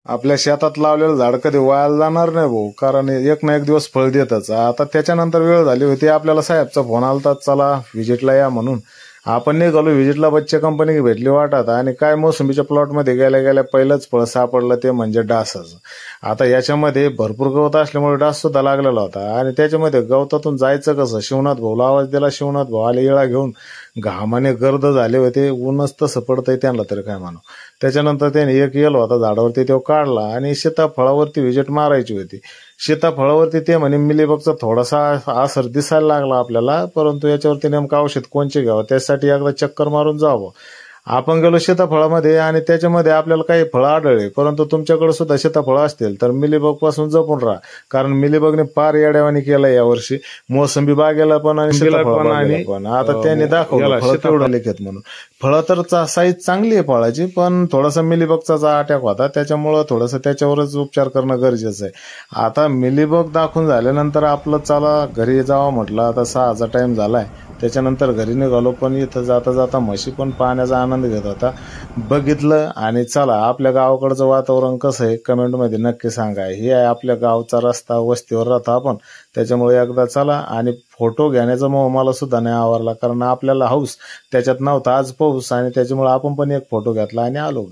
आपल्या शेतात लावलेलं झाड कधी वायाला जाणार नाही भाऊ, कारण एक ना एक दिवस फळ देतच. आता त्याच्यानंतर वेळ झाली होती, आपल्याला साहेबचा फोन आलता, चला व्हिजिटला या म्हणून. आपण निघालो व्हिजिटला. बच्चे कंपनी भेटली वाटत, आणि काय मोसंबीच्या प्लॉटमध्ये गेल्या गेल्या पहिलंच फळ सापडलं, ते म्हणजे डासच. आता याच्यामध्ये भरपूर गवत असल्यामुळे डास सुद्धा लागलेला होता, आणि त्याच्यामध्ये गवतातून जायचं कसं. शिवनाथ भाऊला आवाज दिला, शिवनाथ भाऊ आले येळा घेऊन. घामाने गर्द झाले होते, ऊनच तसं पडतंय त्यांना तरी काय म्हणू. त्याच्यानंतर त्याने एक येलो होता झाडावरती, तो काढला आणि सीताफळावरती व्हिजिट मारायची होती. सीताफळावरती ते म्हणे मिलीबगचा थोडासा असर दिसायला लागला आपल्याला, परंतु याच्यावरती नेमकं औषध कोणचे घ्यावं त्यासाठी एकदा चक्कर मारून जावं. आपण गेलो सीताफळामध्ये, आणि त्याच्यामध्ये आपल्याला काही फळं आढळले. परंतु तुमच्याकडे सुद्धा सीताफळं असतील तर मिलीबग पासून जपून राहा, कारण मिलीबगने पार येड्यावानी केलं यावर्षी. मोसंबी बागेला पण आणि सीताफळ बागेला पण. आता त्याने दाखवलं फळं केवढं लिखित म्हणून. फळं तर साईज चांगली आहे फळाची, पण थोडासा मिलीबगचा अटॅक होता, त्याच्यामुळं थोडंसं त्याच्यावरच उपचार करणं गरजेचं आहे. आता मिलीबग दाखवून झाल्यानंतर आपलं चला घरी जावं म्हटलं. आता 6चा टाइम झालाय. त्याच्यानंतर घरी निघालो, पण इथं जाता जाता म्हशी पण पाहण्याचा आनंद घेत होता. बघितलं, आणि चला आपल्या गावाकडचं वातावरण कसं आहे कमेंटमध्ये नक्की सांगा. हे आहे आपल्या गावचा रस्ता, वस्तीवर राहतो आपण, त्याच्यामुळे एकदा चला. आणि फोटो घेण्याचा मोह मला सुद्धा नाही आवरला, कारण आपल्याला हौस त्याच्यात नव्हता. आज पाऊस, आणि त्याच्यामुळे आपण पण एक फोटो घेतला आणि आलो.